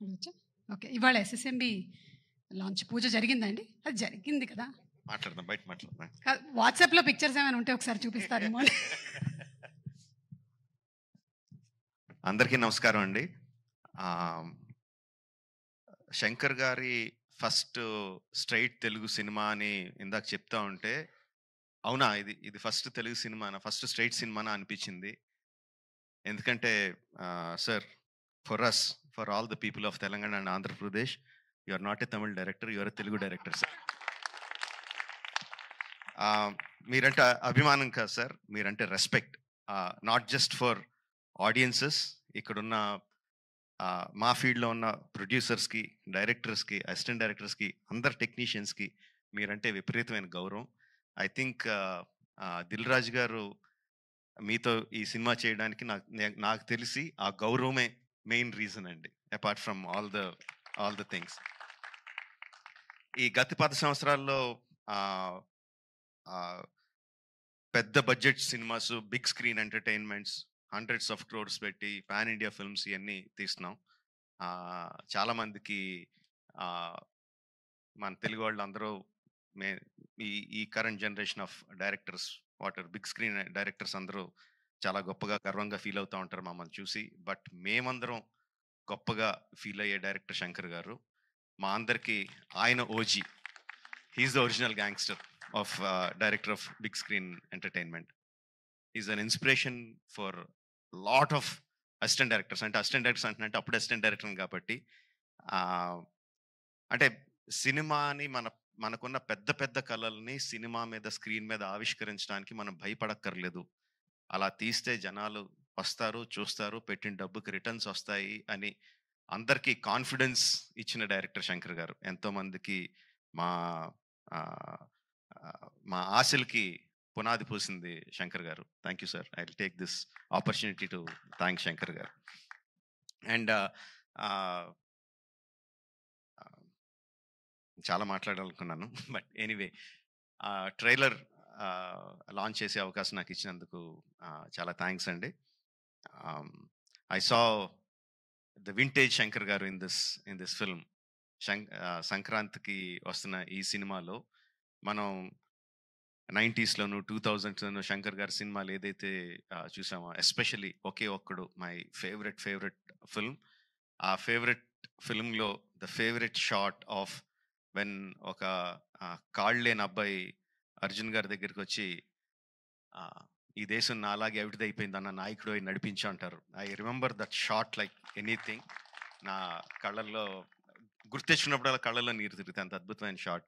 అడగచ్చా? Okay. ఇవాళ SSMB launch పూజ జరిగిందా అండి? అది జరిగింది కదా! మాట్లాడదాం, బయట మాట్లాడదాం. వాట్సాప్‌లో పిక్చర్స్ ఏమైనా ఉంటే ఒకసారి చూపిస్తారేమో అని. అందరికీ నమస్కారం అండి. ఆహ్, శంకర్ గారి ఫస్ట్ స్ట్రెయిట్ తెలుగు సినిమా అని ఇందాక చెప్తా ఉంటే, అవునా! ఇది ఫస్ట్ తెలుగు సినిమానా? ఫస్ట్ స్ట్రెయిట్ సినిమానా అనిపించింది. ఎందుకంటే sir, for us, for all the people of Telangana and Andhra Pradesh, you are not a Tamil director, you are a Telugu director sir. మీరంటే అభిమానం కాదు సార్, మీరంటే respect. Not just for audiences, ఇక్కడున్న మా ఫీల్డ్లో ఉన్న ప్రొడ్యూసర్స్కి, డైరెక్టర్స్కి, అసిస్టెంట్ డైరెక్టర్స్కి, అందరు టెక్నీషియన్స్కి మీరంటే విపరీతమైన గౌరవం. ఐ థింక్ దిల్ రాజు గారు మీతో ఈ సినిమా చేయడానికి నాకు తెలిసి ఆ గౌరవమే మెయిన్ రీజన్ అండి, apart from all the things. ఈ గత 10 సంవత్సరాల్లో ఆ, ఆ, పెద్ద budget cinemas, big screen entertainments, hundreds of crores పెట్టి పాన్ ఇండియా ఫిల్మ్స్ ఇవన్నీ తీస్తున్నాం. చాలా మందికి మన తెలుగు వాళ్ళు అందరూ మే ఈ ఈ current generation of directors, big screen directors అందరూ చాలా గొప్పగా గర్వంగా ఫీల్ అవుతూ ఉంటారు మమ్మల్ని చూసి. బట్ మేమందరం గొప్పగా ఫీల్ అయ్యే డైరెక్టర్ శంకర్ గారు. మా అందరికీ ఆయన OG. He's the original gangster of director of big screen entertainment. Is an inspiration for lot of assistant directors. అంటే అసిస్టెంట్ డైరెక్టర్స్ అంటే అప్పుడు అసిస్టెంట్ డైరెక్టర్ కాబట్టి అంటే సినిమాని మనకున్న పెద్ద పెద్ద కళల్ని సినిమా మీద, స్క్రీన్ మీద ఆవిష్కరించడానికి మనం భయపడక్కర్లేదు. అలా తీస్తే జనాలు వస్తారు, చూస్తారు, పెట్టిన డబ్బుకి రిటర్న్స్ వస్తాయి అని అందరికీ కాన్ఫిడెన్స్ ఇచ్చిన డైరెక్టర్ శంకర్ గారు. ఎంతో మందికి మా ఆ, ఆ, మా ఆశలకి పునాది పోసింది శంకర్ గారు. Thank you sir. I will take this opportunity to thank Shankar గారు. అండ్ చాలా మాట్లాడాలనుకున్నాను, బట్ ఎనీవే, ట్రైలర్ లాంచ్ చేసే అవకాశం నాకు ఇచ్చినందుకు చాలా థ్యాంక్స్ అండి. I saw the vintage Shankar గారు ఇన్ దిస్ ఫిల్మ్. సంక్రాంతికి వస్తున్న ఈ సినిమాలో మనం 90స్లోను 2000స్లోను శంకర్ గారి సినిమాలు ఏదైతే చూసామో, especially Oke Okkadu my favourite film. ఆ ఫేవరెట్ ఫిల్మ్లో the favourite shot of when ఒక కాళ్ళు లేని అబ్బాయి అర్జున్ గారి దగ్గరికి వచ్చి, ఈ దేశం నాలాగే అవిటిది అయిపోయింది అన్న నాయకుడు అయి నడిపించు అంటారు. I remember that shot like anything. నా కళ్ళల్లో గుర్తెచ్చుకున్నప్పుడు అలా కళ్ళల్లో నీరు తిరుగుతాయి, అంత అద్భుతమైన షాట్.